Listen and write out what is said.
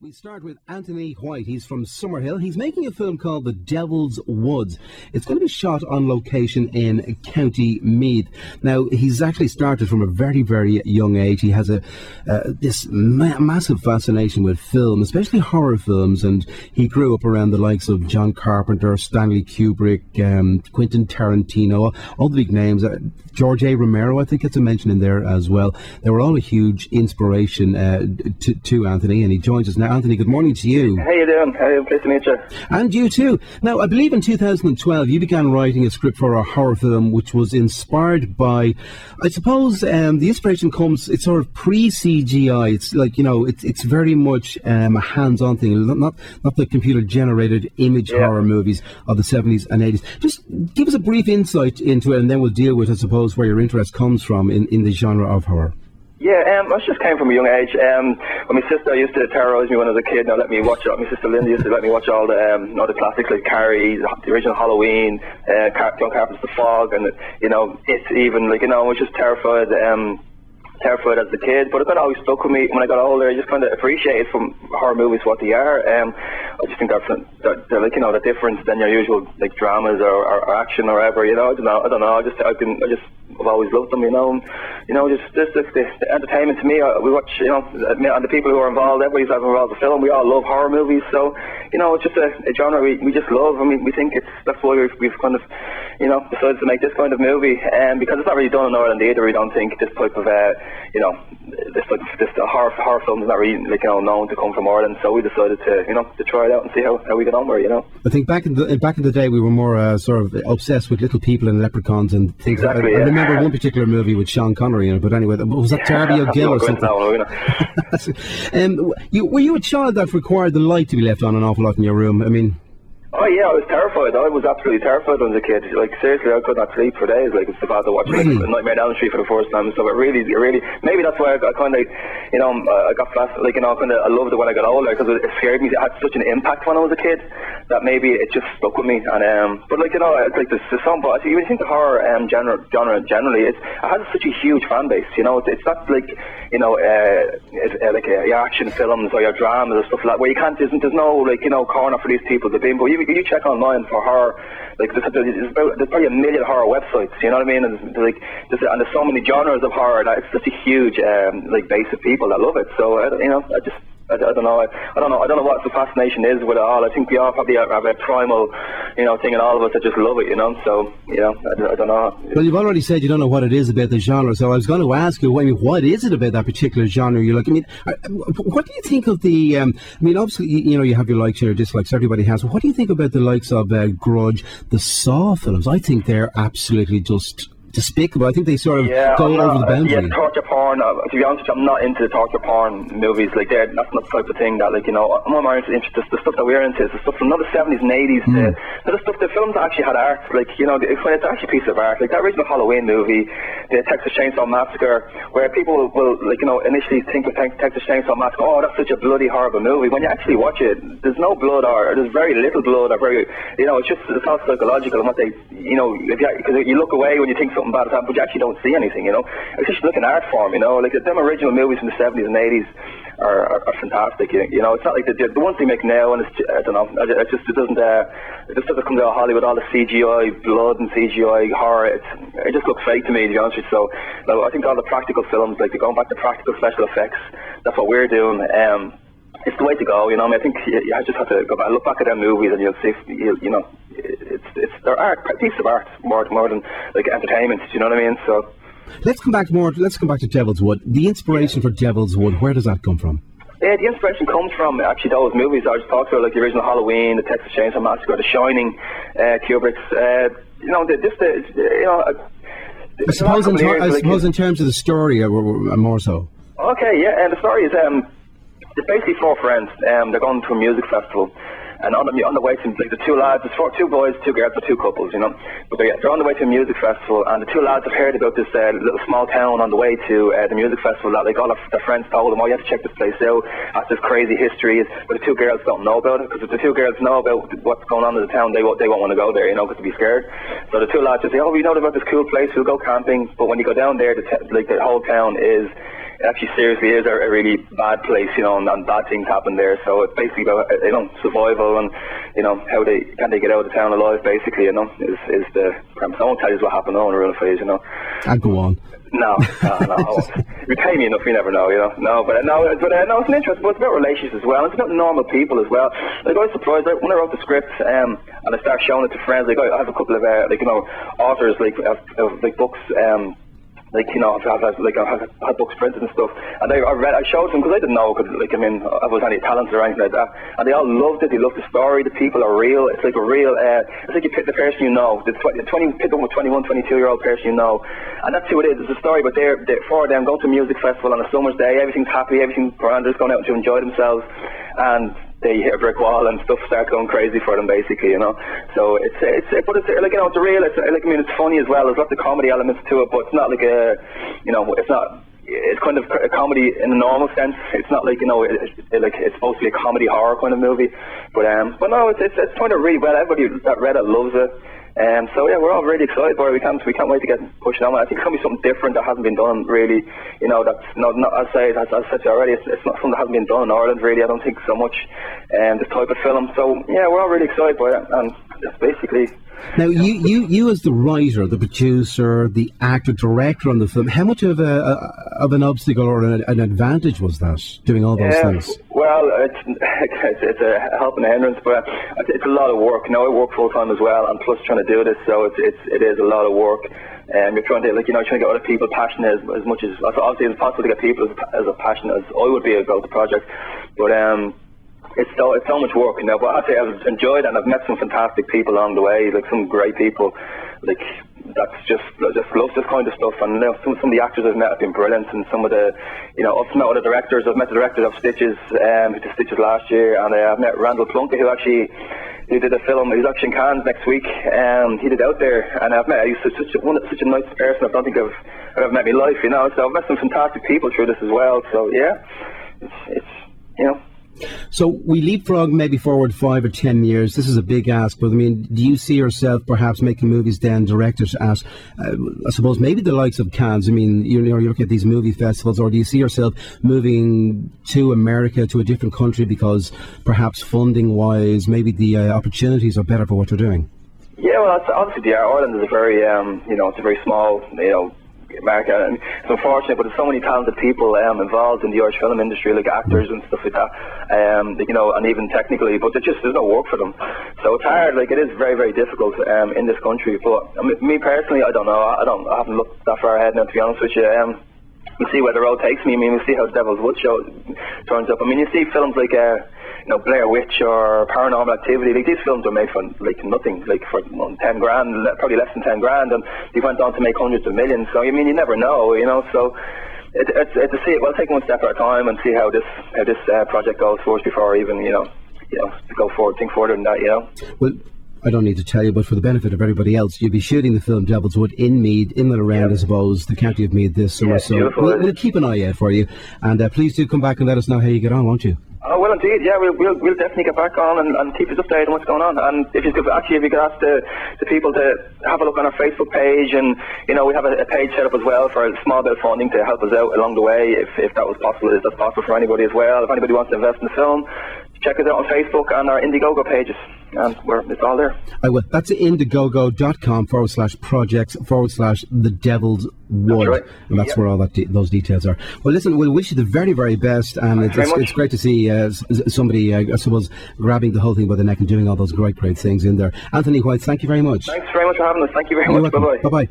We start with Anthony White. He's from Summerhill. He's making a film called The Devil's Woods. It's going to be shot on location in County Meath. Now, he's actually started from a very, very young age. He has this massive fascination with film, especially horror films, and he grew up around the likes of John Carpenter, Stanley Kubrick, Quentin Tarantino, all the big names. George A. Romero, I think, gets a mention in there as well. They were all a huge inspiration to Anthony, and he joins us now. Anthony, good morning to you. How you doing? Pleased to meet you. And you too. Now, I believe in 2012 you began writing a script for a horror film which was inspired by, I suppose, the inspiration comes, it's sort of pre-CGI. It's like, it's very much a hands-on thing, not the computer-generated image horror movies of the 70s and 80s. Just give us a brief insight into it, and then we'll deal with, I suppose, where your interest comes from in the genre of horror. Yeah, I just came from a young age. When my sister used to terrorise me when I was a kid, now let me watch it. My sister Linda used to let me watch all the classics like Carrie, the original Halloween, John Carpenter's The Fog, and it's even it was just terrified as a kid, but it kind of always stuck with me. When I got older, I just kind of appreciated from horror movies what they are. I just think they're like the difference than your usual like dramas or action or whatever. I don't know. I've always loved them. Just the entertainment to me. We watch, and the people who are involved, everybody's involved in the film. We all love horror movies, so it's just a genre we just love. I mean, we think that's why we've kind of decided to make this kind of movie, because it's not really done in Ireland either. We don't think this type of this horror film is not really known to come from Ireland, so we decided to try it out and see how we get on with it. I think back in the day we were more sort of obsessed with little people and leprechauns and things. Exactly. I remember one particular movie with Sean Connery in it, but anyway, was that Darby O'Gill or something? Were you a child that required the light to be left on an awful lot in your room? I mean... Oh yeah, I was terrified. I was absolutely terrified when I was a kid. Like seriously, I could not sleep for days. Like it's about to watch Nightmare on Elm Street for the first time. So it really, maybe that's why I kind of, I got fast. Like I loved it when I got older because it scared me. It had such an impact when I was a kid that maybe it just stuck with me. And but it's like there's some. But when you think the horror genre generally, it has such a huge fan base. It's not like like your action films or your dramas or stuff like that where you can't. There's no corner for these people to be in. But you check online for horror, like there's probably a million horror websites, you know what I mean? And there's so many genres of horror that it's such a huge base of people that love it. So I don't know what the fascination is with it all. I think we all probably have a primal thing in all of us that just love it, so I don't know. Well, you've already said you don't know what it is about the genre, so I was going to ask you, what is it about that particular genre you like? I mean, what do you think of the obviously you have your likes and your dislikes, everybody has, but what do you think about the likes of Grudge, the Saw films? I think they're absolutely just despicable. I think they sort of go over the boundary. Yeah, torture porn. To be honest with you, I'm not into the torture porn movies. Like that's not the type of thing that I'm more interested. The stuff that we're into is the stuff from the 70s and 80s. The stuff, the films that actually had art. Like when it's actually a piece of art. Like that original Halloween movie, the Texas Chainsaw Massacre, where people will initially think of Texas Chainsaw Massacre. Oh, that's such a bloody horrible movie. When you actually watch it, there's no blood or there's very little blood or very it's all psychological and what they because you look away when you think something bad has happened, but you actually don't see anything. It's just like an art form. Like them original movies from the 70s and 80s are fantastic. It's not like the ones they make now, and I don't know. It just doesn't come out of Hollywood, all the CGI blood and CGI horror. It just looks fake to me, to be honest with you. So I think all the practical films, like going back to practical special effects, that's what we're doing. It's the way to go. I think you just have to go back, look back at their movies, and you'll see. It's their art, a piece of art, more than like entertainment. Do you know what I mean? So. Let's come back to Devil's Wood. The inspiration for Devil's Wood, where does that come from? Yeah, the inspiration comes from actually those movies I just talked about, like the original Halloween, the Texas Chainsaw Massacre, The Shining, Kubrick's. I suppose in terms of the story, more so. Okay, yeah, and the story is it's basically four friends. They're going to a music festival. And on the way to, like, the two lads, there's two boys, two girls, or two couples, But they're on the way to a music festival, and the two lads have heard about this little small town on the way to the music festival that all their friends told them, you have to check this place out. That's this crazy history. But the two girls don't know about it, because if the two girls know about what's going on in the town, they won't want to go there, because they'll be scared. So the two lads just say, we know about this cool place, we'll go camping. But when you go down there, the whole town is it actually seriously is a really bad place, you know, and bad things happen there. So it's basically about, you know, survival and, you know, how can they get out of the town alive, basically, you know, is the premise. I won't tell you what happened on real phase, you know. I'll go on. No. If you pay me enough, you never know, you know. No, it's an interest, but it's about relationships as well. It's about normal people as well. Like, I was surprised when I wrote the script, and I started showing it to friends. Like, I have a couple of like, you know, authors of like books. Like, you know, I've had books printed and stuff, and I showed them because I didn't know, like, I mean, I was any talents or anything like that, and they all loved it. They loved the story. The people are real. It's like a real. It's like you pick the person you know. The 20 pick up a 21, 22-year-old person you know, and that's who it is. It's a story, but they're for them going to a music festival on a summer's day. Everything's happy. Everything's grand. They're just going out to enjoy themselves, and they hit a brick wall and stuff starts going crazy for them, basically, you know. So it's like, you know, it's real. It's like, I mean, it's funny as well. There's lots of comedy elements to it, but it's not like you know, it's not. It's kind of a comedy in a normal sense. It's not like, you know, like it's supposed to be a comedy horror kind of movie, but no, it's turned out really well. Everybody that read it loves it. So yeah, we're all really excited for it. We can't wait to get pushed on. I think it's gonna be something different that hasn't been done really. You know, that's not as I said to you already. It's not something that hasn't been done in Ireland really. I don't think so much. This type of film. So yeah, we're all really excited by it, and it's basically. Now, you as the writer, the producer, the actor, director on the film, how much of an obstacle or an advantage was that, doing all those things? Well, it's a help and a hindrance, but it's a lot of work. You know, I work full time as well, and plus trying to do this, so it is a lot of work. You're trying to, like, you know, trying to get other people passionate as much as obviously it's possible to get people as passionate as I would be about the project, but it's so much work, you know. But I'd say I've enjoyed it, and I've met some fantastic people along the way, like some great people, like that's just love this kind of stuff. And you know, some of the actors I've met have been brilliant, and some of the, you know, I've met other directors. I've met the director of Stitches, who did Stitches last year, and I've met Randall Plunkett, who did a film. He's actually in Cannes next week. He did Out There, and he's such a nice person. I don't think I've ever met in my life, you know. So I've met some fantastic people through this as well. So yeah, it's you know. So we leapfrog maybe forward 5 or 10 years. This is a big ask, but I mean, do you see yourself perhaps making movies then directed at, I suppose, maybe the likes of Cannes? I mean, you know, you look at these movie festivals, or do you see yourself moving to America, to a different country, because perhaps funding-wise, maybe the opportunities are better for what you're doing? Yeah, well, obviously, Ireland is a very, you know, it's a very small, you know, America, and it's unfortunate, but there's so many talented people involved in the Irish film industry, like actors and stuff like that, you know, and even technically, but there's no work for them, so it's hard. Like, it is very, very difficult in this country. But I mean, me personally, I don't know. I haven't looked that far ahead now, to be honest with you. We'll see where the road takes me. I mean, we'll see how the Devil's Wood show turns up. I mean, you see films like you know, Blair Witch or Paranormal Activity. Like, these films are made for like nothing, like for 10 grand, probably less than 10 grand, and they went on to make hundreds of millions. So I mean, you never know, you know. So it's to see it. Well, take one step at a time and see how this project goes first before even you know go forward, think further than that, you know. Well, I don't need to tell you, but for the benefit of everybody else, you'll be shooting the film Devil's Wood in Meath, in and around, I suppose, the county of Meath this summer. So we'll keep an eye out for you, and please do come back and let us know how you get on, won't you? Oh, well, indeed, yeah, we'll definitely get back on and keep us updated on what's going on. And if you could ask the people to have a look on our Facebook page, and you know, we have a page set up as well for a small bit of funding to help us out along the way, if that was possible, if that's possible for anybody as well. If anybody wants to invest in the film, check us out on Facebook and our Indiegogo pages, and it's all there. I will. That's indiegogo.com/projects/The Devil's Wood. That's right. And that's where all those details are. Well, listen, we'll wish you the very, very best, and it's great to see somebody, I suppose, grabbing the whole thing by the neck and doing all those great things in there. Anthony White, thank you very much. Thanks very much for having us. Thank you very much. Bye-bye. Bye-bye.